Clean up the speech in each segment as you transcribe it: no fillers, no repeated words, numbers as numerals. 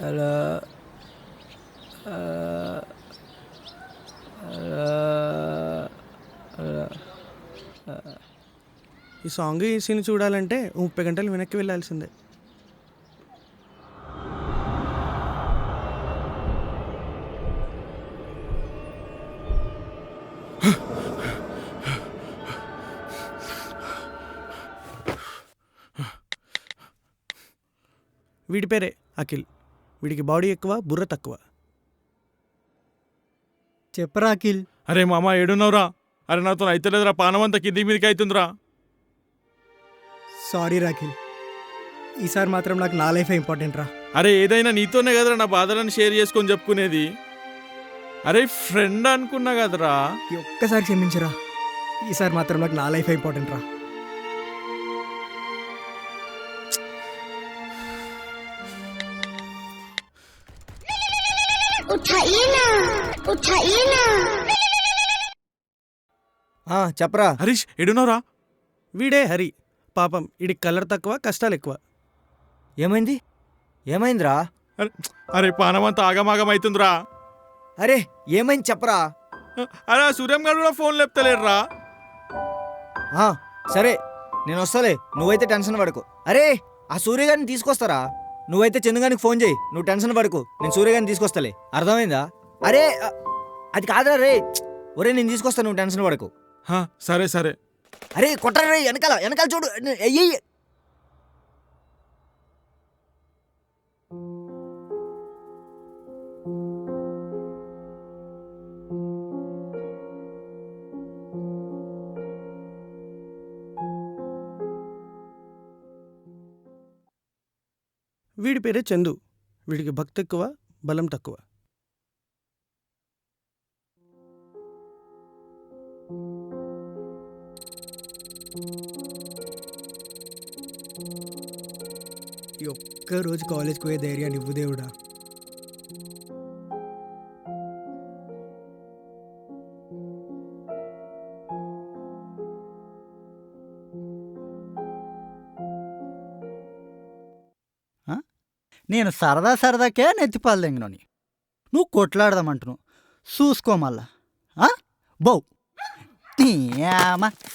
అలా ఈ సాంగ్ ఈ సీన్ చూడాలంటే 30 గంటలు వెనక్కి వెళ్ళాల్సిందే. వీడి పేరే అఖిల్. వీడికి బాడీ ఎక్కువ, బుర్ర తక్కువ. చెప్పరా అఖిల్. అరే మామ ఏడున్నావురా? అరే నాతో అయితలేదురా, పానమంతా కింది మీదకి అవుతుందిరా. సారీ రాఖిల్, ఈసారి మాత్రం నాకు నా లైఫ్ ఇంపార్టెంట్ రా. అరే ఏదైనా నీతోనే కదరా నా బాధలను షేర్ చేసుకొని చెప్పుకునేది. అరే ఫ్రెండ్ అనుకున్నా కదరా. ఈ ఒక్కసారి క్షమించరా, ఈసారి మాత్రం నాకు నా లైఫ్ ఇంపార్టెంట్ రా. చెప్పరా. హరీష్ ఏడున్నావురా? వీడే హరి. పాపం వీడికి కలర్ తక్కువ, కష్టాలు ఎక్కువ. ఏమైంది? ఏమైందిరా? అరే పానమంతా ఆగమాగం అవుతుందిరా. అరే ఏమైంది చెప్పరా. అరే సూర్యం గారు కూడా ఫోన్ లేపుతలేరురా. సరే నేను వస్తాలే, నువ్వైతే టెన్షన్ పడకు. అరే ఆ సూర్యగారిని తీసుకొస్తారా? నువ్వైతే చందుగానికి ఫోన్ చేయి, నువ్వు టెన్షన్ పడకు, నేను సూర్యగారిని తీసుకొస్తాలే. అర్థమైందా? అరే అది కాదురా రే. ఒరే నేను తీసుకొస్తాను, నువ్వు టెన్షన్ పడకు. సరే సరే. అరే కొట్టరా రే, వెనకాల వెనకాల చూడు. అయ్యి వీడి పేరే చందు. వీడికి భక్తి ఎక్కువ, బలం తక్కువ. ఈ ఒక్క రోజు కాలేజ్కి పోయే ధైర్యాన్ని ఇవ్వు దేవుడా. నేను సరదాకే నెత్తిపాలు తెంగినోని, నువ్వు కొట్లాడదామంటున్నావు. చూసుకో మళ్ళా బౌ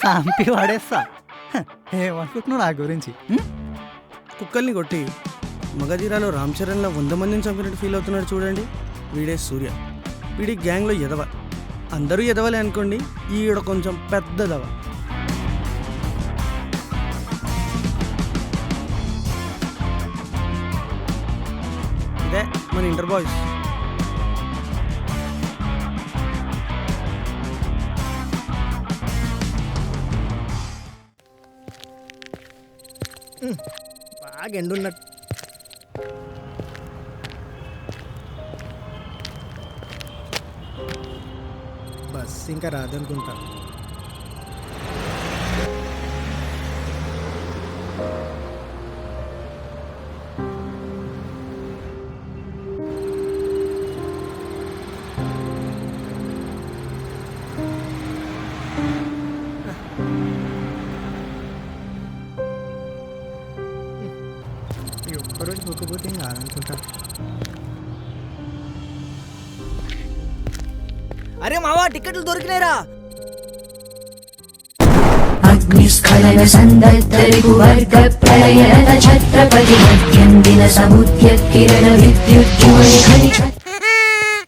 చంపి వాడేస్తా. ఏమనుకుంటున్నావు నా గురించి? కుక్కల్ని కొట్టి మగధీరాలో రామ్ చరణ్లో 100 మందిని చంపినట్టు ఫీల్ అవుతున్నాడు చూడండి. వీడే సూర్య. వీడి గ్యాంగ్లో ఎదవ. అందరూ ఎదవలే అనుకోండి, ఈడ కొంచెం పెద్దదవ. ఇదే మన ఇంటర్ బాయ్స్. బాగా ఎండున్నట్టు. బస్ ఇంకా రాదనుకుంటా. ఒక్కరోజు పోకపోతే ఇంకా రాదనుకుంటా. అరే మావా టికెట్లు దొరికినాయిరా. అగ్నిస్ఖలన సందత్తరిపువర్గ ప్రళయన ఛత్రపతి మధ్యందిన సముద్య కిరణ విద్యుజ్జ్వల ఖని.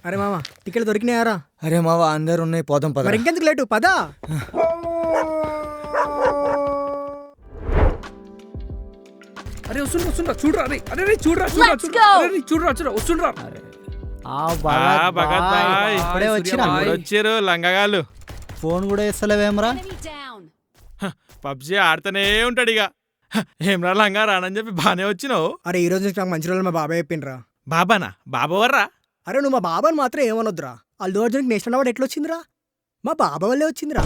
అరే మామ టికెట్లు దొరికినాయారా? అరే మావా అందరు ఉన్నాయి, పోదాం పద. మరి ఇంకెందుకు లేటు, పదా. అరే వస్తుండ్రా చూడరా. అరే చూడరా వస్తుండ్రా. ఇప్పుడే వచ్చారు లంగగాళ్ళు. ఫోన్ కూడా ఇస్తలేవేమరా? పబ్జీ ఆడుతూనే ఉంటాడు ఇక. ఏమరా లంగా రానని చెప్పి బానే వచ్చినావు. అరే ఈ రోజు నాకు మంచి రోజులు మా బాబాయ్ చెప్పిండ్రా. బాబానా? బాబావర్రా? అరే నువ్వు మా బాబాని మాత్రం ఏమనొద్దురా. అల్లు అర్జున్కి నేషనల్ అవార్డు ఎట్లా వచ్చిందిరా? మా బాబా వల్లే వచ్చిందిరా.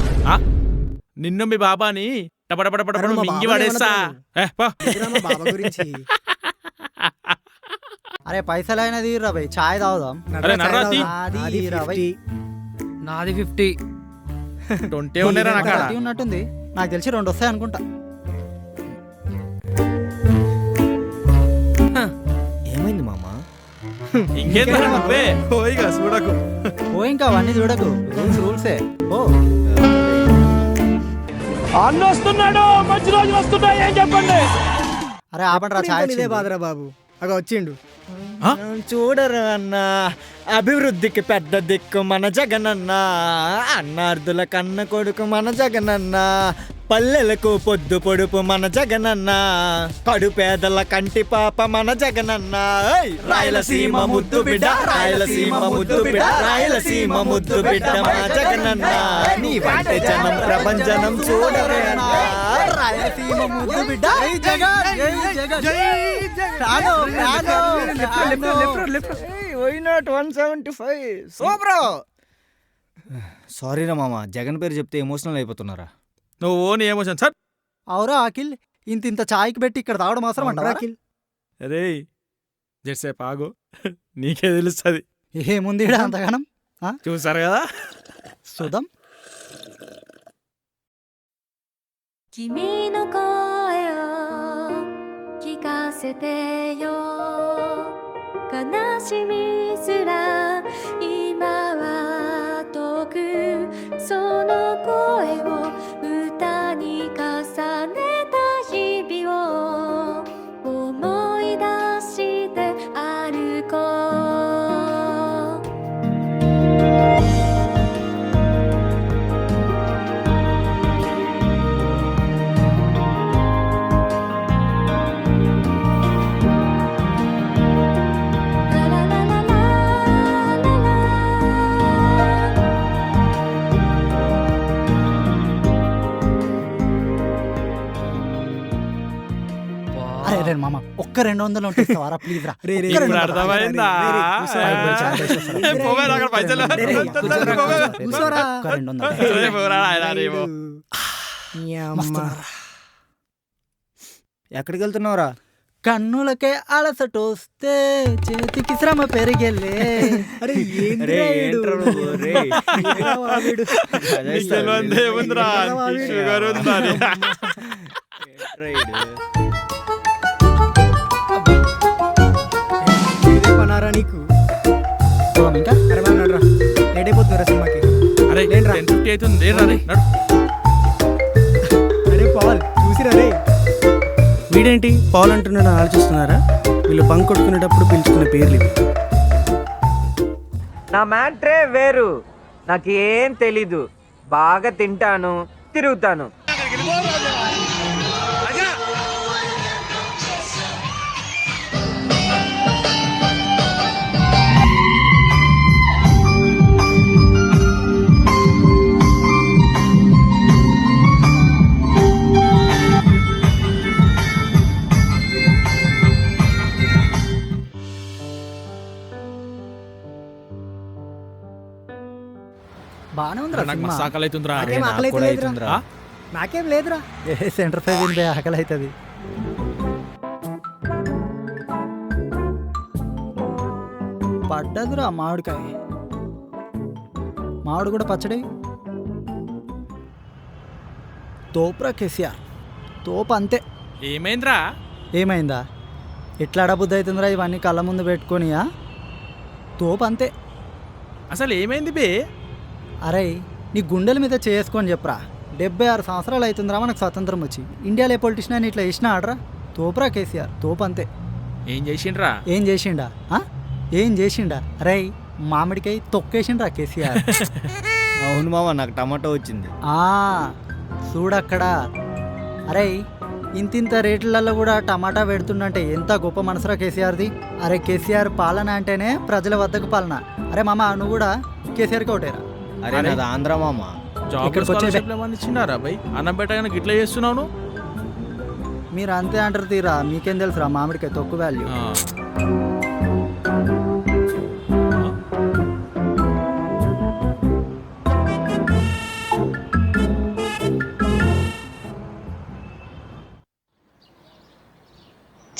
నిన్ను మీ బాబాని టపటపటపట మింగి పడేస్తా. బాబా గురించి. అరే పైసలు అయినా తీరా భయ్, చాయ్ తాగుదాం. నాది 50. 20 ఉన్నారా? నాకు ఉన్నట్టుంది, నాకు తెలిసి 2 వస్తాయి అనుకుంటా. ఇంకేందా నువ్వే పోయిగా చూడకు. ఓ ఇంకా అవన్నీ చూడకు, రూల్స్ రూల్సే. ఓ అన్న వస్తున్నాడు, మంచి రోజులు వస్తున్నాయి, ఏం చెప్పండి. అరే ఆపండి ఛాయ్ ఇదే బాధరా బాబు, అగ వచ్చిండు. చూడరు అన్న, అభివృద్ధికి పెద్ద దిక్కు మన జగనన్న, అన్నార్థుల కన్న కొడుకు మన జగనన్న, పల్లెలకు పొద్దు పొడుపు మన జగనన్న, కడుపేదల కంటి పాప మన జగనన్న. ఏయ్! రాయలసీమ ముద్దు బిడ్డ, రాయలసీమ ముద్దు బిడ్డ, రాయలసీమ ముద్దు బిడ్డ మా జగనన్న, నీ వంటి జనం ప్రపంచనం చూడరే అన్న. రాయలసీమ ముద్దు బిడ్డ. జై జగన్, జై జగన్, జై జగన్. ప్రాణం, ప్రాణం. Why not 175 super. సారీ రా మామ, జగన్ పేరు చెప్తే ఎమోషనల్ అయిపోతున్నారా? నువ్వు ఓన్ ఎమోషన్ సార్. అవురా అఖిల్, ఇంత ఇంత ఛాయ్కి పెట్టి ఇక్కడ తాగడం అవసరం అంటారా? అఖిల్ అరే జెర్సేపు ఆగు, నీకే తెలుస్తుంది. ఏముంది ఈడ అంతగానం? చూసారు కదా. చూద్దాం. 君の声を聞かせてよ悲しみすら今は遠くその声を歌に重ねた日々を思い出して歩こうఅరే రే మామ, ఒక్క 200 ఉంటే ఇస్తావారా ప్లీజ్ రా. రే, రే, ఒక్క ఇప్పుడు 200. అర్థమైందా? ఏ, పోవే రా, అక్కడ పైసలు. పోవే. కూర్చోరా. ఒక్క 200. అరే, పోరా, ఆయన రేమో. మస్తున్నారా? ఎక్కడికి వెళ్తున్నావురా? కన్నులకే అలసటొస్తే చేతికి శ్రమ పెరిగెళ్ళే. అరే అరే, ఏంట్రా నువ్వు? రే. నీకు తెలియంది ఏముందిరా, నీకు షుగర్ ఉందా అని. ఏంట్రా ఈడు? పనారా నీకు. పోదాం ఇంకా. అరే బాగున్నాడు రా, లేట్ అయిపోతుందిరా సినిమాకి. అరే లేండ్రా. 10:50 అవుతుంది, లేరా రే, నడు. అరే పాల్ చూసిరా రే. వీడేంటి పాలు అంటున్నాడు అని ఆలోచిస్తున్నారా? వీళ్ళు బంక్ కొట్టుకునేటప్పుడు పిలుచుకునే పేర్లు ఇవి. నా మ్యాట్రే వేరు, నాకు ఏం తెలీదు, బాగా తింటాను, తిరుగుతాను. బానే ఉందిరా నాకు సినిమా. మస్తు ఆకలి అవుతుందిరా. నాకేం ఆకలి నాకు కూడా అయితే లేదురా. అవుతుందిరా. నాకేం లేదురా. ఏ సెంటర్ ఫైవ్ ఉందే, ఆకలి అవుతుంది. పడ్డదురా మామిడికాయ. మామిడి కూడా పచ్చడి. తోపురా కేసీఆర్, తోపు అంతే. ఏమైందిరా? ఏమైందా? ఎట్లా అడబుద్ధి అవుతుందిరా ఇవన్నీ కళ్ళ ముందు పెట్టుకొనియా? తోపు అంతే. అసలు ఏమైంది బే? అరే నీ గుండెల మీద చేసుకొని చెప్పరా. 76 సంవత్సరాలు అవుతుందిరా మనకు స్వతంత్రం వచ్చి. ఇండియాలో ఏ పొలిటీషియన్ అని ఇట్లా ఇచ్చిన ఆడరా? తోపురా కేసీఆర్, తోపు అంతే. ఏం చేసిండ్రా? ఏం చేసిండా? ఏం చేసిండా? అరే మామిడికాయ తొక్కేసిండ్రా కేసీఆర్. అవును మామ, నాకు టమాటో వచ్చింది. చూడక్కడా. అరే ఇంతింత రేట్లలో కూడా టమాటా పెడుతుండంటే ఎంత గొప్ప మనసురా కేసీఆర్ది. అరే కేసీఆర్ పాలన అంటేనే ప్రజల వద్దకు పాలన. అరే మామ నువ్వు కూడా కేసీఆర్కి ఒకటేరా. అరే నాది ఆంధ్ర మామ. జాబ్ ఇక్కడికి వచ్చే స్కాలర్షిప్లు ఏమన్నా ఇచ్చినారా బై? అన్నం పెట్టగానే గిట్లా చేస్తున్నావు. మీరు అంతే అంటారు తీరా, మీకేం తెలుసురా మామిడికాయ తొక్కు వాల్యూ.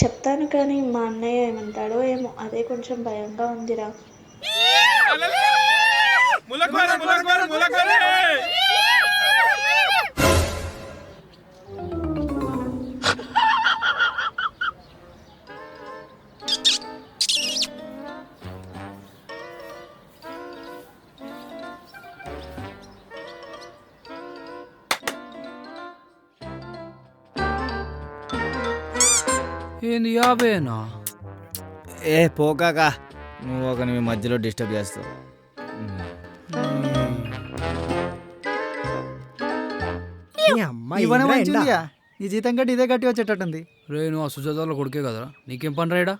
చెప్తాను కానీ మా అన్నయ్య ఏమంటాడో ఏమో, అదే కొంచెం భయంగా ఉందిరా. ఏంది 50నా? ఏ పోకాకా, నువ్వు ఒక నీ మధ్యలో డిస్టర్బ్ చేస్తావు. ఈ అమ్మాయి ఇవన్నీ ఏందిరా ఎండ? మంచిగా నీ జీతం కంటే ఇదే గట్టి వచ్చేటట్టుంది. రే నువ్వు ఆ సుజాతలో కొడుకే కదరా, నీకేం పని రైడా?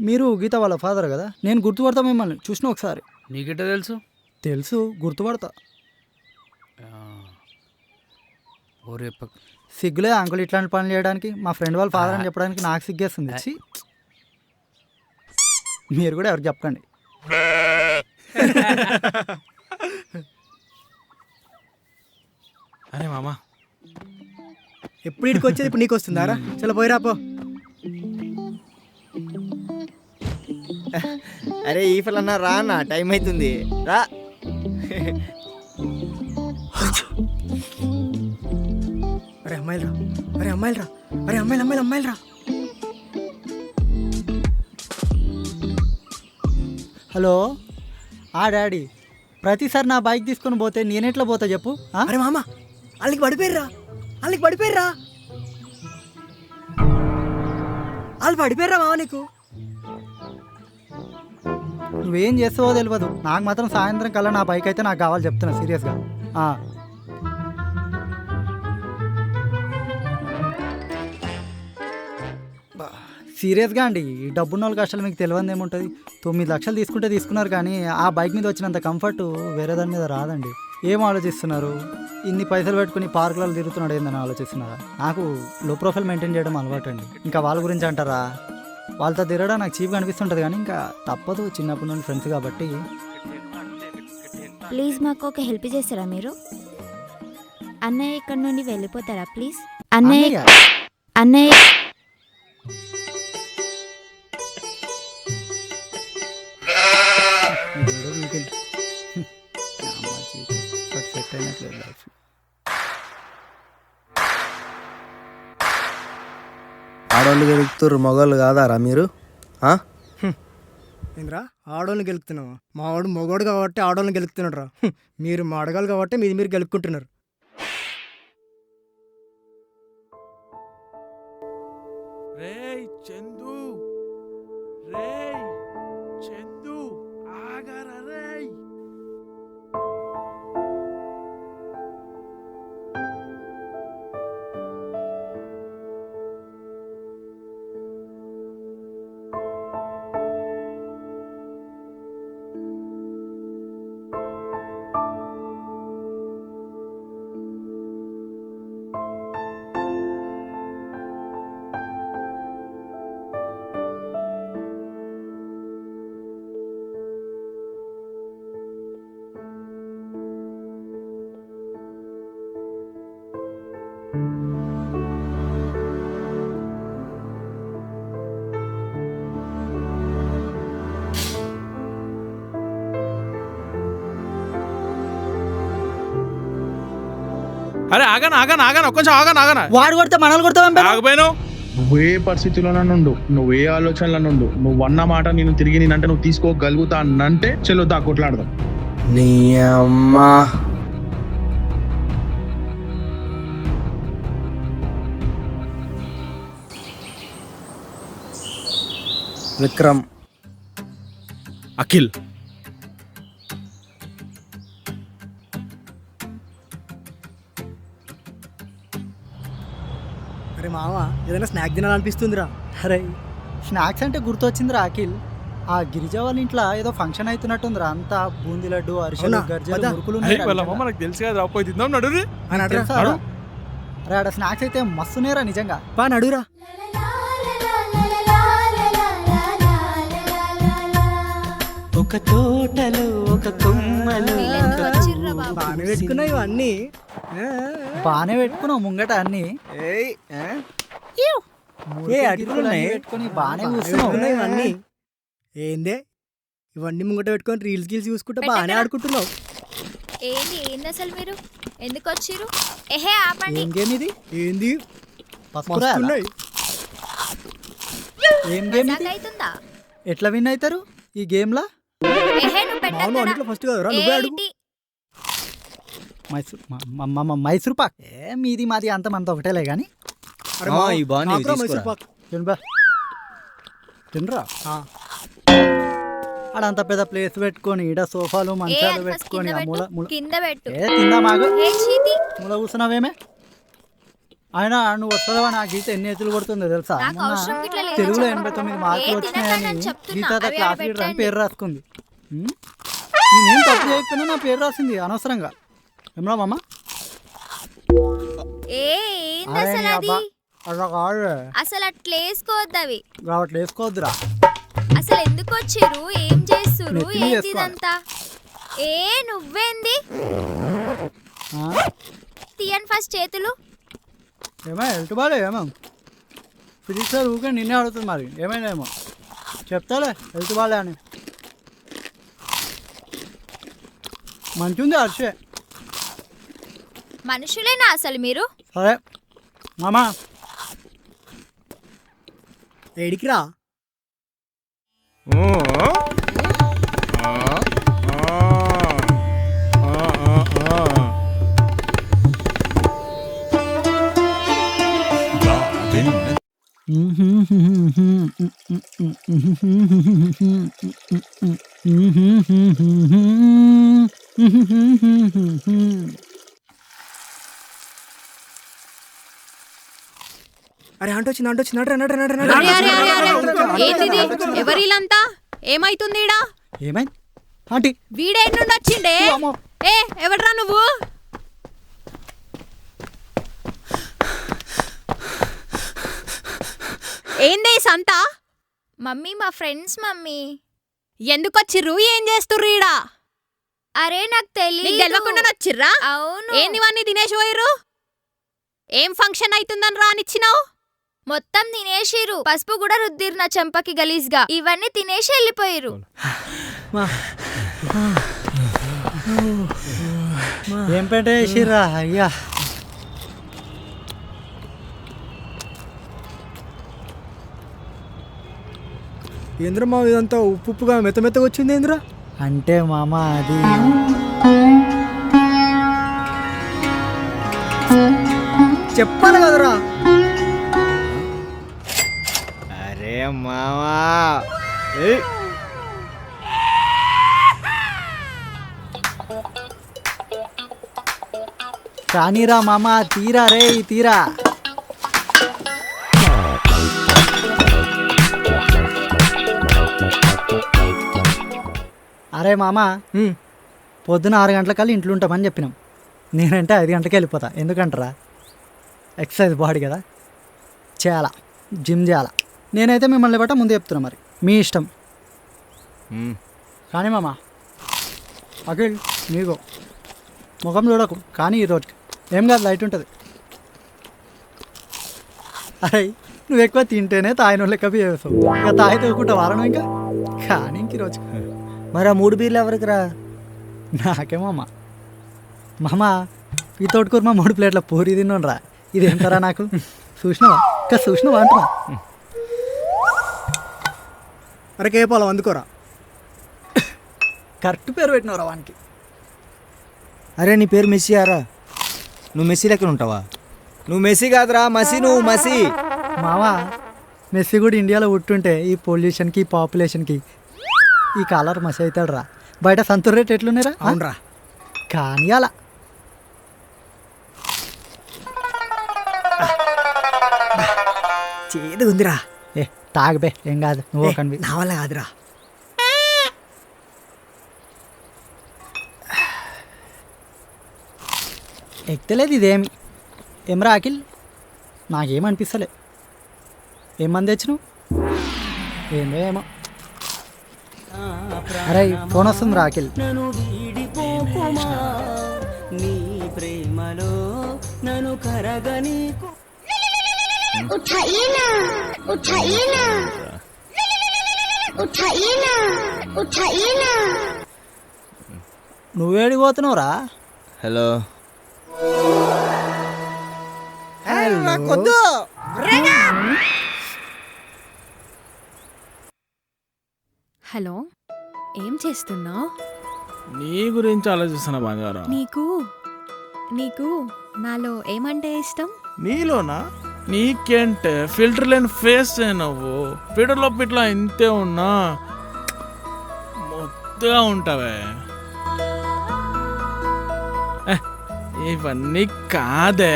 మీరు గీత వాళ్ళ ఫాదర్ కదా, నేను గుర్తుపడతా మిమ్మల్ని చూసిన ఒకసారి. నీకెట్ట తెలుసు? తెలుసు, గుర్తుపడతా. ఓరే సిగ్గులే అంకుల్ ఇట్లాంటి పనులు చేయడానికి. మా ఫ్రెండ్ వాళ్ళ ఫాదర్ అని చెప్పడానికి నాకు సిగ్గేస్తుంది. ఛీ. మీరు కూడా ఎవరికి చెప్పకండి. అరే మామా, ఎప్పుడు ఇడికి వచ్చేది ఇప్పుడు నీకు వస్తుందారా? చలో పోయిరా పో. అరే ఈ ఫలన్నా రా అన్న, టైం అవుతుంది రా. అరే అమ్మాయిలు రా, అరే అమ్మాయిలు రా, అరే అమ్మాయిలు రా. హలో డాడీ, ప్రతిసారి నా బైక్ తీసుకొని పోతే నేనెట్లా పోతా చెప్పు? అరే మామ, వాళ్ళకి పడిపోయిర్రా, వాళ్ళు పడిపోయిర్రా మామ. నీకు నువ్వేం చేస్తావో తెలియదు, నాకు మాత్రం సాయంత్రం కల్లా నా బైక్ అయితే నాకు కావాలి చెప్తున్నా సీరియస్గా. సీరియస్గా అండి, ఈ డబ్బున్న వాళ్ళ కష్టాలు మీకు తెలియదు ఏముంటుంది. 9 లక్షలు తీసుకున్నారు, కానీ ఆ బైక్ మీద వచ్చినంత కంఫర్ట్ వేరే దాని మీద రాదండి. ఏం ఆలోచిస్తున్నారు? ఇన్ని పైసలు పెట్టుకుని పార్కులలో తిరుగుతున్నాడు ఏందని ఆలోచిస్తున్నారా? నాకు లో ప్రొఫైల్ మెయింటైన్ చేయడం అలవాటు అండి. ఇంకా వాళ్ళ గురించి అంటారా? వాళ్ళతో తిరగడం నాకు చీప్గా అనిపిస్తుంటుంది, కానీ ఇంకా తప్పదు, చిన్నప్పటి నుండి ఫ్రెండ్స్ కాబట్టి. ప్లీజ్ మాకు ఒక హెల్ప్ చేస్తారా మీరు? అన్నయ్య ఇక్కడ నుండి వెళ్ళిపోతారా ప్లీజ్? అన్నయ్య ఆడవాళ్ళు గెలుపుతారు, మగవాళ్ళు కాదారా మీరు? ఏంద్రా ఆడోళ్ళని గెలుపుతున్నావా? మా వాడు మగవాడు కాబట్టి ఆడోళ్ళని గెలుపుతున్నాడు రా. మీరు మా అడగాలి కాబట్టి మీరు గెలుపుకుంటున్నారు. రేయ్ చందు, రేయ్ చందు, ఆగరా రేయ్. అరే ఆగనా కొంచెం ఆగనా. వాడు కొడితే మనల్ని కొడతాం. ఆగపోయాను. నువ్వే పరిస్థితుల్లో నుండు, నువ్వే ఆలోచనల నుండు, నువ్వు అన్న మాట నేను తిరిగి నేనంటే నువ్వు తీసుకోగలుగుతా అన్నంటే చెల్లుతా కొట్లాడదాం. నీ అమ్మా విక్రమ్, అఖిల్, అరే మామ, ఏదైనా స్నాక్ తినాలనిపిస్తుందిరా. అరే స్నాక్స్ అంటే గుర్తొచ్చిందిరా అఖిల్, ఆ గిరిజా వాళ్ళ ఇంట్లో ఏదో ఫంక్షన్ అవుతున్నట్టుందిరా. అంతా బూందీ లడ్డు, అరిసెలు, గర్జలు, మురుకులు మనకు తెలుసు కదా, పోయి తిందాం నడు. అరే ఆడ స్నాక్స్ అయితే మస్తునేరా నిజంగా. పా నడురా. ఒక తోటలో ఒక కొమ్మలో బాగానే పెట్టుకున్నావు ఇవన్నీ. బాగానే పెట్టుకున్నావు ముంగట అన్ని. పెట్టుకుని బాగానే కూర్చున్నావు ఇవన్నీ. ఏందే ఇవన్నీ ముంగట పెట్టుకొని రీల్స్ గీల్స్ చూసుకుంటా బాగానే ఆడుకుంటున్నావు. ఏంది అసలు మీరు ఎందుకు వచ్చిర్రు? ఎహే ఆపండి. ఏం గేమ్ ఇది? ఏంది మస్తున్నాయి. ఏం గేమ్ ఇది? అవుతుందా? ఎట్లా విన్ అవుతారు ఈ గేమ్ లా? ఫస్ట్ కదరా నువ్వే అడుగు. మైసూర్ పాక్ మీది మాది అంత మనతో ఒకటేలే కానీ తినరా ఆడ అంత పెద్ద ప్లేస్ పెట్టుకొని ఈడ సోఫాలు మంచాలు పెట్టుకొని ఆ మూల మూల కింద పెట్టు. ఏ తిందా మాకు ఏ చీతి. మూల కూర్చున్నావేమే ఆయన నువ్వు వస్తుందా నా గీత ఎన్ని ఎత్తులు కొడుతుందో తెలుసా నాకు మొన్న అవసరం గిట్ల లేదు తెలుగులో చెప్పు. 89 మార్కులు ఏ వచ్చినాయని తినకండి చెప్తున్నా. గీత అవి క్లాస్ ఆడ లీడర్ అని పెట్టండి. పేరు రాసుకుంది నేనేం తప్పు చేయకపోయినా నా పేరు రాసింది అనవసరంగా ఏమరా మామ ఏంది అసలు అది? అట్లా కాదు అసలు అట్లా వేసుకోవద్దు అవి. రావట్లే వేసుకోవద్దురా అసలు ఎందుకు వచ్చిర్రు? ఏం చేస్తురు? నెత్తి మీద ఏంది వేసుకోవాలి. ఇదంతా? నువ్వేంది ఆ? తీయన్ ఫస్ట్ చేతులు. ఏమో హెల్త్ బాగా ఏమో ఫిజిక్స్ ఊకే నిన్నే అడుగుతుంది మరి ఏమైనా ఏమో చెప్తాలే హెల్త్ బాగా అని మంచిగుంది హర్షే మనుషులేనా అసలు మీరు? సరే మామా ఏడికి రా అరే అంట వచ్చింది ఏంటిది? ఎవరిలంతా? ఏమైతుంది ఈడ? ఏమైంది ఆంటీ వీడే నుండి వచ్చిండే? ఎవడ్రా నువ్వు? ఏందే సంతా? మమ్మీ మా ఫ్రెండ్స్ మమ్మీ. ఎందుకు వచ్చిర్రు? ఏం చేస్తుర్రు ఈడ? అరే నాకు తెలియదు. గెలవకుండా వచ్చిర్రా? అవును. ఏంది వాన్ని తినేసి పోయిర్రు? ఏం ఫంక్షన్ అవుతుందని రానిచ్చినావు? మొత్తం తినేసిరు. పసుపు కూడా రుద్దిరు నా చెంపకి గలీజ్గా. ఇవన్నీ తినేసి వెళ్ళిపోయిరు. ఏం పెట్టేసిర్రా అయ్యా ఏంద్ర మా ఇదంతా ఉప్పుగా మెత్తగా వచ్చింది ఏంద్రా అంటే మామ అది చెప్పాలి కదరా అరే మామా కానీరా మామ తీరా రే తీరా అరే మామ పొద్దున 6 గంటలకల్లా ఇంట్లో ఉంటామని చెప్పినాం నేనంటే 5 గంటలకి వెళ్ళిపోతా ఎందుకంటారా ఎక్సర్సైజ్ బాడీ కదా చేయాలా జిమ్ చేయాలా నేనైతే మిమ్మల్ని బట్ట ముందు చెప్తున్నా మరి మీ ఇష్టం కానీ మామ అఖిల్ నీకు ముఖం చూడకు కానీ ఈ రోజుకి ఏం కాదు లైట్ ఉంటుంది అరే నువ్వు ఎక్కువ తింటేనే తాగిన లెక్క చేస్తావు ఇక తాగి తోకుంటా వారను ఇంకా కానీ ఇంక ఈరోజు మరి ఆ 3 బీర్లు ఎవరికి రా నాకేమమ్మా మామ ఈ తోటకూర మా 3 ప్లేట్ల పూరి తిన్నాను రా ఇది ఏంటరా నాకు చూసినావా ఇంకా చూసినావా అంటున్నా అరే కేపాలం అందుకోరా కరెక్ట్ పేరు పెట్టినవరా వానికి అరే నీ పేరు మెస్సీ ఆరా నువ్వు మెస్సీ లెక్కన ఉంటావా నువ్వు మెస్సీ కాదురా మసి నువ్వు మసి మావా మెస్సీ కూడా ఇండియాలో పుట్టుంటే ఈ పొల్యూషన్కి ఈ పాపులేషన్కి ఈ కాలర్ మసి అవుతాడు రా బయట సంతూర్ రేట్ ఎట్లున్నారా అవునరా కానీ అలా చేదు ఉందిరా ఏ తాగబే ఏం కాదు నువ్వు కనిపి నా వల్ల కాదురా ఎక్కలేదు ఇదేమి ఏమరా అఖిల్ నాకేమనిపిస్తలే ఏం మంది తెచ్చినావు ఏందో ఏమో అరే ఫోన్ వస్తుంది రా అఖిల్ నీ ప్రేమలో నన్ను కరగని నువ్వేడికి పోతున్నావురా హలో కొద్దు హలో ఏం చేస్తున్నావు? నీ గురించి ఆలోచిస్తున్నా బంగారం. నీకు నాలో ఏమంటే ఇష్టం? నీలోనా? నీకేంటే ఫిల్టర్ లేని ఫేస్ నువ్వు పీటర్లో పిట్లా ఇంతే ఉన్నా మొత్తగా ఉంటావే. ఇవన్నీ కాదే,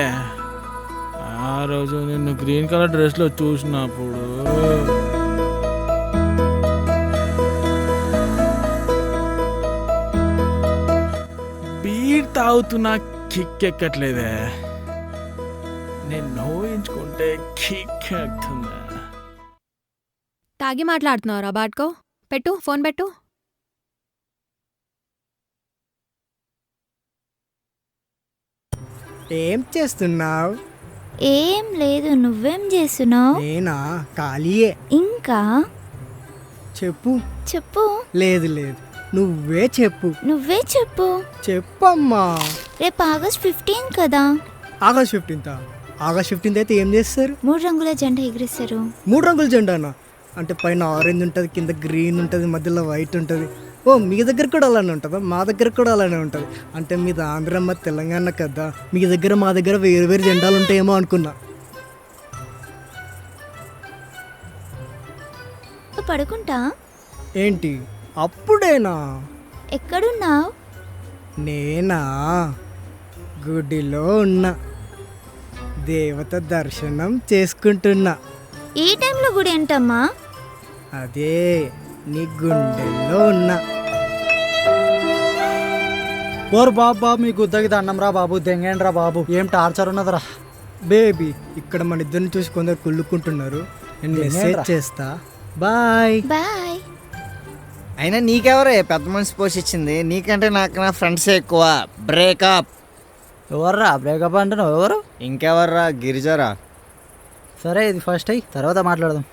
ఆ రోజు నిన్ను గ్రీన్ కలర్ డ్రెస్లో చూసినప్పుడు బీర్ తాగుతున్నా కిక్ ఎక్కట్లేదే, నేను నవ్వించుకుంటే కిక్ ఎక్కుతుందా. తాగి మాట్లాడుతున్నావురా బాట్కో? పెట్టు ఫోన్ పెట్టు. ఏం చేస్తున్నావు? ఏం లేదు, నువ్వేం చేస్తున్నావు? నేనా ఖాళీయే. ఇంకా చెప్పు. చెప్పు. లేదు లేదు, నువ్వే చెప్పు. నువ్వే చెప్పు. చెప్పమ్మా. రేపు ఆగస్ట్ 15 కదా. August 15th? ఆగస్ట్ 15th అయితే ఏం చేస్తారు? 3 రంగుల జెండా ఎగిరిస్తారు. 3 రంగుల జెండానా? అంటే పైన ఆరెంజ్ ఉంటుంది, కింద గ్రీన్ ఉంటుంది, మధ్యలో వైట్ ఉంటుంది. ఓ, మీ దగ్గర కూడా అలానే ఉంటుందా? మా దగ్గర కూడా అలానే ఉంటుంది. అంటే మీది ఆంధ్ర, మా తెలంగాణ కదా, మీ దగ్గర మా దగ్గర వేరు వేరు జెండాలు ఉంటాయేమో అనుకున్నా. పడుకుంటా. ఏంటి అప్పుడేనా? ఎక్కడున్నావు? నేనా గుడిలో ఉన్నా, దేవత దర్శనం చేసుకుంటున్నా. ఈ టైంలో గుడి ఏంటమ్మా? అదే నీ గుండెల్లో ఉన్నా. ఓరు బాబా, మీ గుద్దకి దండం రా బాబు, దెంగేండి రా బాబు, ఏం టార్చర్ ఉన్నదిరా. బేబీ, ఇక్కడ మన ఇద్దరిని చూసి కొందరు కుళ్ళుకుంటున్నారు. నేను మెసేజ్ చేస్తా. Bye bye. అయినా నీకెవరే పెద్ద మనిషి పోషించింది? నీకంటే నాకు నా ఫ్రెండ్సే ఎక్కువ. బ్రేకప్. ఎవర్రా బ్రేకప్ అంటున్నావు? ఎవరు? ఇంకెవర్రా? గిరిజారా. సరే, ఇది ఫస్ట్ అయ్యి తర్వాత మాట్లాడదాం.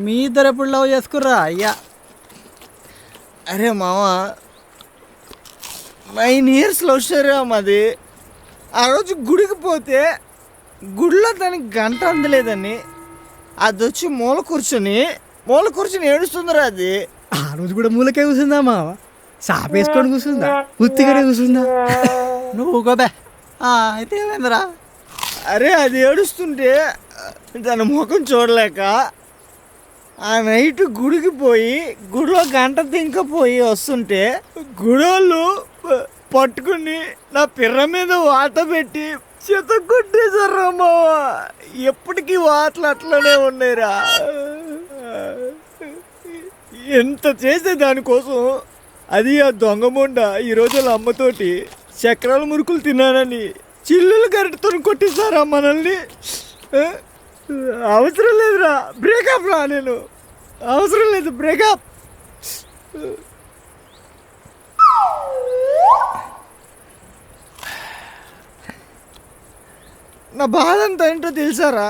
మీ ఇద్దరు ఎప్పుడు లవ్ చేసుకుర్రా అయ్యా? అరే మామ, 9 years లవ్ స్టోరీ మాది. ఆ రోజు గుడికి పోతే గుడిలో దానికి గంట అందలేదని అది వచ్చి మూల కూర్చొని ఏడుస్తుందిరా అది. ఆ రోజు కూడా మూలకే కూర్చుందా మా? సాపేసుకొని కూర్చుందా? ఉత్తిగానే కూర్చుందా? నువ్వు గోబే. అయితే ఏమైందిరా? అరే, అది ఏడుస్తుంటే దాని ముఖం చూడలేక ఆ నైట్ గుడికి పోయి గుడిలో గంట తింకపోయి వస్తుంటే గుడోళ్ళు పట్టుకుని నా పిర్ర మీద వాత పెట్టి చేత కొట్టేశారా మావ. ఎప్పటికీ వాతలు అట్లనే ఉన్నాయిరా. ఎంత చేసే దానికోసం. అది ఆ దొంగమొండ ఈరోజు వాళ్ళ అమ్మతోటి చక్రాల మురుకులు తిన్నానని చిల్లులు గరిటతో కొట్టేశారా మనల్ని. అవసరం లేదురా బ్రేకప్ రా. నేను అవసరం లేదు బ్రేకప్. నా బాధ అంతా ఏంటో తెలుసారా?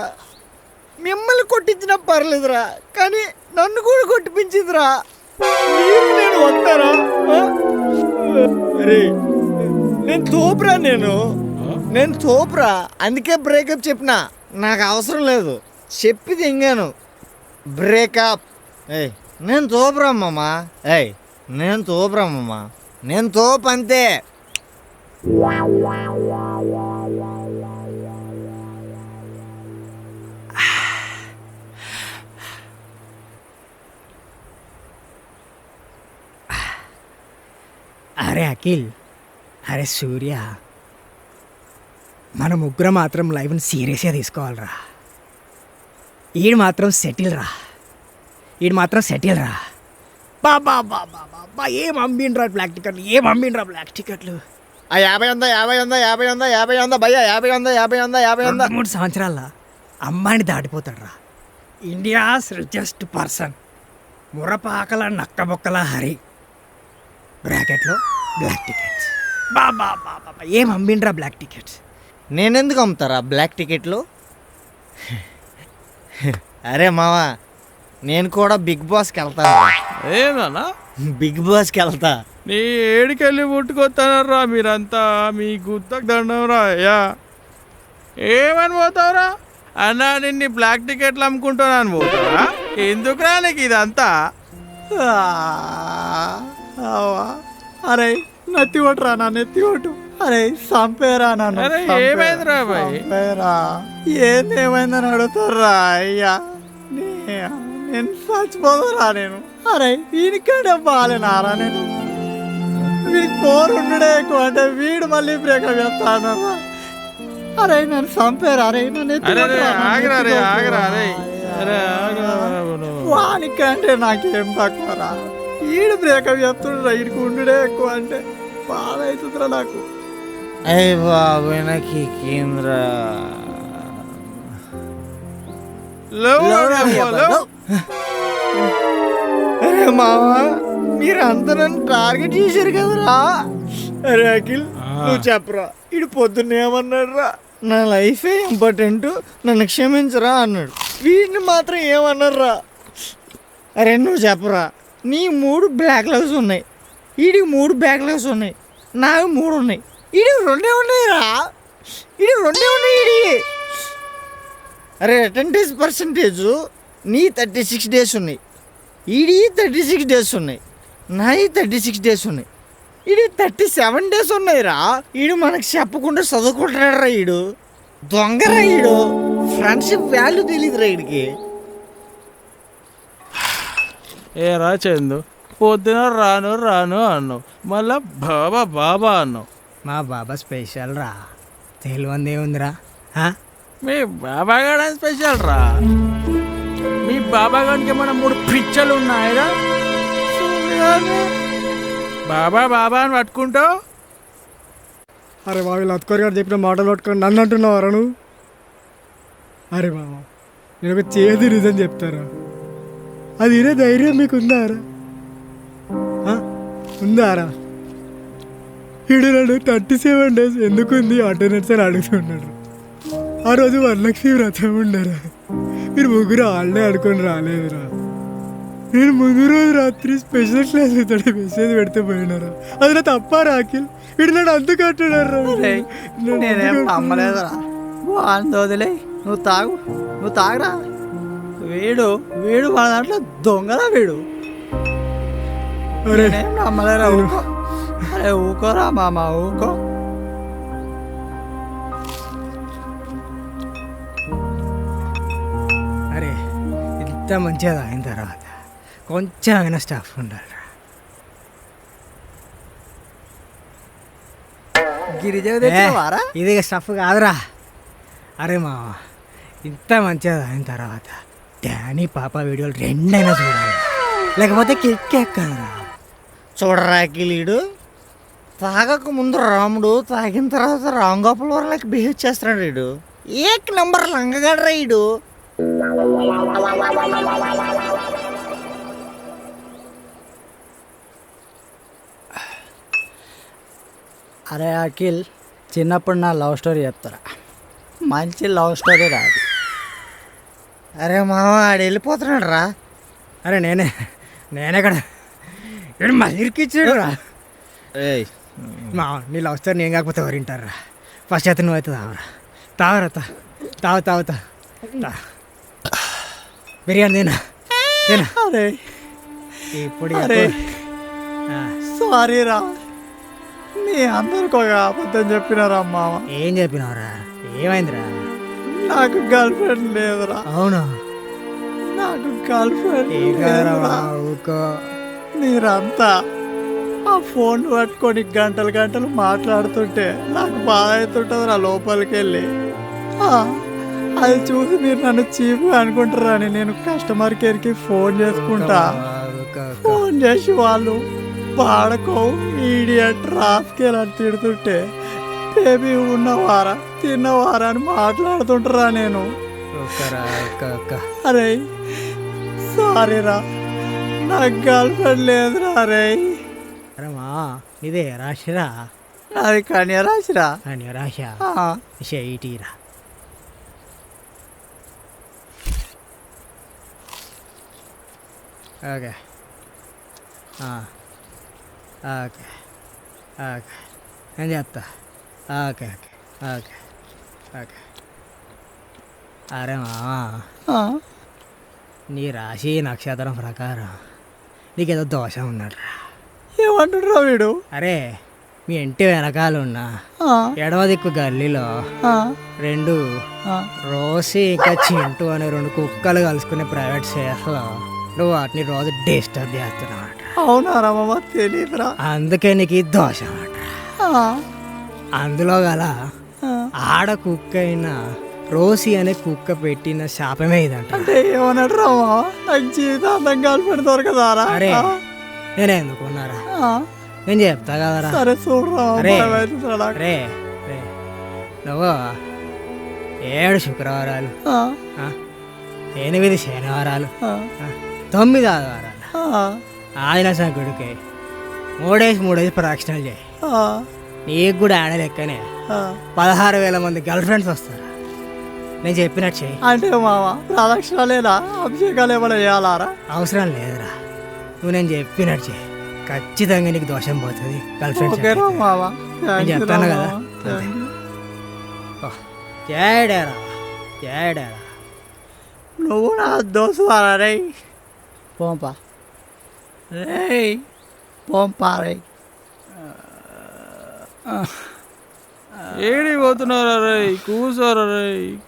మిమ్మల్ని కొట్టించినా పర్లేదురా, కానీ నన్ను కూడా కొట్టిపించిందిరా. మీరు నేను వస్తారా? అరే, నేను తోపురా. నేను తోపురా, అందుకే బ్రేకప్ చెప్పినా. నాకు అవసరం లేదు, చెప్పి తెంగాను. బ్రేకప్. నేను తోపురామ్మా. నేను తోపురామ్మా. నేను తోపు అంతే. అరే అఖిల్, అరే సూర్య, మన ముగ్గురు మాత్రం లైఫ్ని సీరియస్గా తీసుకోవాలిరా. ఈడు మాత్రం సెటిల్ రా. బాబా బాబా బాబా, ఏం అమ్మిండ్రా బ్లాక్ టికెట్లు, బ్లాక్ టికెట్లు. 50 భయ్యా, 50 3 సంవత్సరాల అమ్మాయిని దాటిపోతాడు రా. ఇండియాస్ రిచెస్ట్ పర్సన్, మురపాకల నక్కబొక్కల హరి, బ్రాకెట్లో బ్లాక్ టికెట్స్. బాబా బాబా, ఏం అమ్మిండ్రా బ్లాక్ టికెట్స్. నేనెందుకు అమ్ముతారా బ్లాక్ టికెట్లు? అరే మావా, నేను కూడా బిగ్ బాస్కి వెళ్తాను. ఏనా? బిగ్ బాస్కి వెళ్తా. నీ ఏడికెళ్ళి పుట్టుకొస్తానరా మీరంతా. మీ గుత్తకు దండం రా అయ్యా. ఏమని పోతావురా అన్నా? నిన్ను బ్లాక్ టికెట్లు అమ్ముకుంటున్నాను పోతావా? ఎందుకురా నీకు ఇదంతా? అరే నెత్తి కొట్టురా, నా నెత్తి కొట్టు. అరే చంపేరా నన్ను అరే, చంపేరా. ఏమైందిరా బాయ్? చంపేరా ఏమైందని అడుగుతారా అయ్యా నేను చచ్చిపోదురా నేను. అరే వీనికాడే బాగాలేనారా నేను. వీడికి పోరు ఉండడే ఎక్కువ అంటే వీడు మళ్ళీ బ్రేకప్ చేస్తానరా. అరే నన్ను చంపేరా అరే నన్ను అరే అరే, ఆగరా రే, ఆగరా రే. అరే ఆగరా నువ్వు. వానికంటే నాకేం తక్కువరా. ఈడు బ్రేకప్ చెప్తుండ్రా వీడికి ఉండుడే ఎక్కువ అంటే బాధ అవుతుందిరా నాకు. అయ్య బాబు నాకు కేంద్ర అరే మావా మీరంతా నన్ను టార్గెట్ చేశారు కదరా. అరే అఖిల్ నువ్వు చెప్పరా. ఇడు పొద్దున్న ఏమన్నాడు రా, నా లైఫే ఇంపార్టెంట్ నన్ను క్షమించరా అన్నాడు. వీడిని మాత్రం ఏమన్నారా. అరే నువ్వు చెప్పరా. నీ 3 బ్లాక్ లవ్స్ ఉన్నాయి, వీడికి 3 బ్యాక్ లవ్స్ ఉన్నాయి, నాకు 3 ఉన్నాయి, వీడికి 2 ఉన్నాయిరా. వీడికి 2 ఉన్నాయి వీడికి. అరే అటెండెన్స్ పర్సంటేజ్ నీ 36 డేస్ ఉన్నాయి, ఈడి 36 డేస్ ఉన్నాయి, నాయి 36 డేస్ ఉన్నాయి, ఈడి 37 డేస్ ఉన్నాయిరా. ఈడు మనకు చెప్పకుండా చదువుకుంటున్నాడురా. ఈడు దొంగరా. ఈడు ఫ్రెండ్షిప్ వాల్యూ తెలియదురా ఈడికి. ఏ రా చందు, పొద్దున రాను రాను అన్నావు, మళ్ళా బాబా బాబా అన్నావు. మా బాబా స్పెషల్ రా, తెలివంది ఏముందిరా. మీ బాబా గాడని స్పెషల్ రా. మీ బాబా గారికి ఏమన్నా 3 పిచ్చలు ఉన్నాయిరా. బాబా బాబా అని పట్టుకుంటావు. అరే బాబు వీళ్ళు అత్కోరి గారు చెప్పిన మాటలు పట్టుకొని నన్ను అంటున్నావారా నువ్వు. అరే బాబా నేను ఒక చేదు రీజన్ చెప్తారా. అది ఇరే ధైర్యం మీకు ఉందారా, ఉందారా. ఈడు నాడు 37 డేస్ ఎందుకుంది అటెండెన్స్ అని అడుగుతున్నాడు. ఆ రోజు వరలక్ష్మి వ్రతం ఉండరా. మీరు ముగ్గురు వాళ్ళే అనుకొని రాలేదురా. నేను ముందు రోజు రాత్రి స్పెషల్ క్లాస్ తోటి మెసేజ్ పెడితే పోయినారా. అది నా తప్ప రాకిల్. వీడు నాడు అందుకు అంటున్నారా. నేనేం నమ్మలేదురా. బాగుంది వదిలే, నువ్వు తాగురా. వీడు మన దాంట్లో దొంగరా వీడు. నేనేం నమ్మలేరా. ఊకో అరే ఊకోరా మామ ఊకో. అరే ఇంత మంచిగా తాగిన తర్వాత కొంచెం అయినా స్టాఫ్ ఉండాలి. ఇది స్టఫ్ కాదురా. అరే మా ఇంత మంచిగా తాగిన తర్వాత డానీ పాప వీడియోలు 2 అయినా చూడాలి, లేకపోతే కిక్ ఎక్కదురా. చూడరా అఖిలీడు తాగక ముందు రాముడు, తాగిన తర్వాత రాంగోపాల్ వాళ్ళకి బిహేవ్ చేస్తున్నాడు. వీడు ఏక్ నంబర్ లంగగడరా. వీడు అరే అఖిల్ చిన్నప్పుడు నా లవ్ స్టోరీ చెప్తారా. మంచి లవ్ స్టోరీ రాదు. అరే మామ ఆడు వెళ్ళిపోతున్నాడు రా. అరే నేనెక్కడ ఇక్కడ మళ్ళీ ఇరికిచ్చాడు రా. ఏయ్ మా నీ లవ్ స్టోరీ నేను కాకపోతే ఎవరు వింటారా. ఫస్ట్ అయితే నువ్వు అయితే తావరా తాగురా బిర్యానీ తినా. అరే ఇప్పుడు సారీ రా, మీ అందరికి ఒక అబద్ధం చెప్పినారా మామ. ఏం చెప్పినావురా, ఏమైందిరా? నాకు గర్ల్ ఫ్రెండ్ లేదురా. అవును నాకు గర్ల్ ఫ్రెండ్ ఊకో. మీరంతా ఆ ఫోన్ పట్టుకొని గంటలు మాట్లాడుతుంటే నాకు బాధ అవుతుంటుందిరా లోపలికి వెళ్ళి. అది చూసి మీరు నన్ను చీప్గా అనుకుంటారని నేను కస్టమర్ కేర్కి ఫోన్ చేసుకుంటా. ఫోన్ చేసి వాళ్ళు పాడకో ఈడియట్ రాస్కేల్ అని తిడుతుంటే బేబీ ఉన్నవారా తిన్నవారా అని మాట్లాడుతుంటారా నేను. అరే సారీరా, నాకు గర్ల్ ఫ్రెండ్ లేదురా. అరే అరేమా ఇదే రాశిరా. నాది కన్యా రాశిరా. రాశ ఇటీరా. ఓకే ఓకే ఓకే నేను చెప్తా. Okay okay okay okay. అరే మామా నీ రాశి నక్షత్రం ప్రకారం నీకేదో దోషం ఉన్నాడు రా. ఏమంటున్నా వీడు? అరే మీ ఇంటి వెనకాల ఉన్న ఎడవ దిక్కు గల్లీలో రెండు రోసి ఇంకా చింటూ అనే రెండు కుక్కలు కలుసుకునే ప్రైవేట్ సేఫ్లో నువ్వు వాటిని రోజు డిస్టర్బ్ చేస్తున్నావు. అవునా రామమ్మ, తెలియదురా. అందుకే నీకు ఈ దోష అన్నమాట. అందులో గల ఆడ కుక్క అయిన రోసి అనే కుక్క పెట్టిన శాపమే ఇదంట. అంటే ఏమన్నాడు రామా, నాకు జీవితాంతం కలిపి దొరకదారా? అరే నేనే ఎందుకున్నారా, నేను చెప్తా కదరా. సరే చూడరా. అరే రే రే నువ్వు 7 శుక్రవారాలు, 8 శనివారాలు, 9 ఆదివారాలు ఆయన సంకుడికి 3 ప్రదక్షిణలు చేయి. నీకు కూడా ఆడలెక్కనే 16,000 మంది గర్ల్ ఫ్రెండ్స్ వస్తారు. నేను చెప్పినట్టు చెయ్యి. అంటే మామ ప్రదక్షిణాలేనా, అభిషేకాలు ఏమైనా చేయాలారా? అవసరం లేదురా, నువ్వు నేను చెప్పినట్టు చెయ్యి, ఖచ్చితంగా నీకు దోషం పోతుంది. గర్ల్ ఫ్రెండ్స్ నేను చెప్తాను కదా. చేయడారా చేయడారా నువ్వు నా దోస్తువారా రే? పోంపా రే, పోంపా రే. ఏడి పోతున్నారా రే? కూసోరా రే,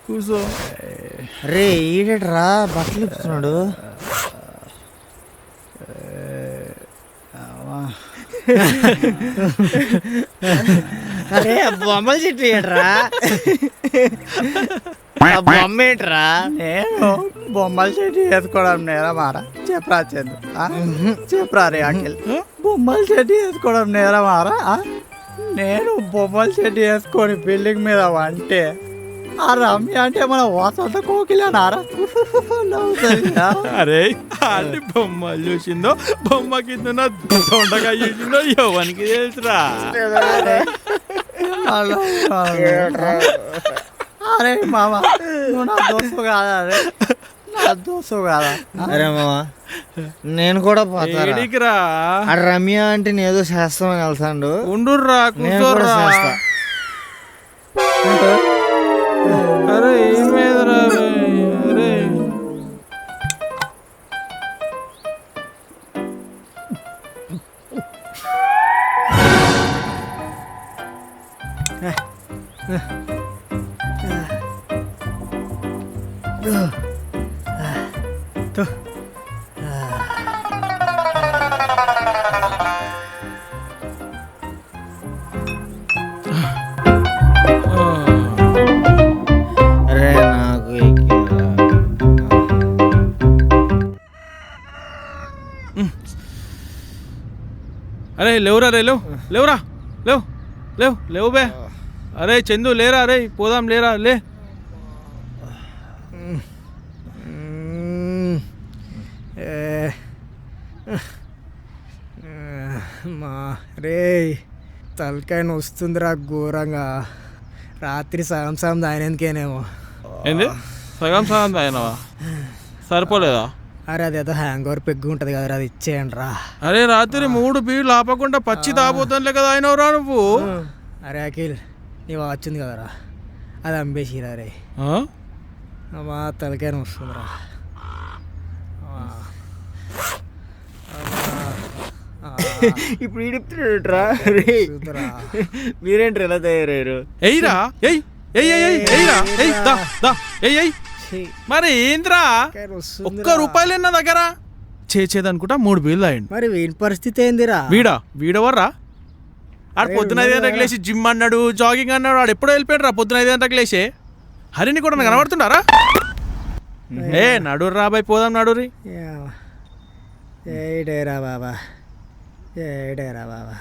కూసో. రే ఈడట్రా బట్టలు ఇస్తున్నాడు. అరే బొమ్మల చెట్టు ఏంట్రా, బొమ్మ ఏంట్రా? నేను బొమ్మల చెట్టు వేసుకోవడం నేరా మారా? చెప్పరా చందు, చెప్పరా రే అఖిల్, బొమ్మల చెట్టు వేసుకోవడం నేరా మారా? నేను బొమ్మల చెట్టు వేసుకొని బిల్డింగ్ మీద అంటే ఆ రమ్య అంటే మన వసంత కోకిలనారా? అరే అన్ని బొమ్మలు చూసిందో, బొమ్మ కింద దొండగా చూసిందో ఎవరికి తెలుసురా? అరే మామ, నువ్వు నా దోస్తు కాదా? అరే నా దోస్తు కాదా? అరే మామ, నేను కూడా పోతారా? ఏడికిరా? ఆ రమ్య అంటే ఏదో చేస్తామని కలిసాడు. ఉండుర్రా, కూర్చోర్రా. అరే ఏమేదరా? అరే అరే నాకు అరే లేవురా రే, లేవురా, లేవు బే. అరే చందు లేరా రే, పోదాం లేరా, లే. మా రే తలకాయ వస్తుందిరా ఘోరంగా. రాత్రి సగం సగం తాగినందుకేనేమో. ఏంది సగం తాగినావా? సరిపోలేదా? అరే అదేదో హ్యాంగ్ ఓవర్ పెగ్గు ఉంటుంది కదరా, అది ఇచ్చేయండి రా. అరే రాత్రి 3 బీర్లు ఆపకుండా పచ్చి తాగబోతానులే కదా అయినవరా నువ్వు. అరే అఖిల్, నీ వచ్చింది కదరా, అది అమ్మేసిరా రే. మా తలకాయ వస్తుందిరా. ఇప్పుడు ఈడిపుతున్నాడురా. మీరేంటి ఎలా తయారయ్యారు? ఎయ్యిరా, మరి ఏంద్రా ₹1 నా దగ్గర చేసేదనుకుంటా 3 బీర్లు అయ్యండి. మరి వీని పరిస్థితి ఏందిరా? వీడవర్రా ఆడు పొద్దున 5 గంటలకు లేచి జిమ్ అన్నాడు, జాగింగ్ అన్నాడు. ఆడు ఎప్పుడో వెళ్ళిపోయాడు రా పొద్దున 5 గంటలకు లేచి. హరిని కూడా నాకు కనబడుతున్నారా? ఏ నడురు రాబాయ్, పోదాం నడురి. ఏడేరా బాబా, ఏడేరా బాబా.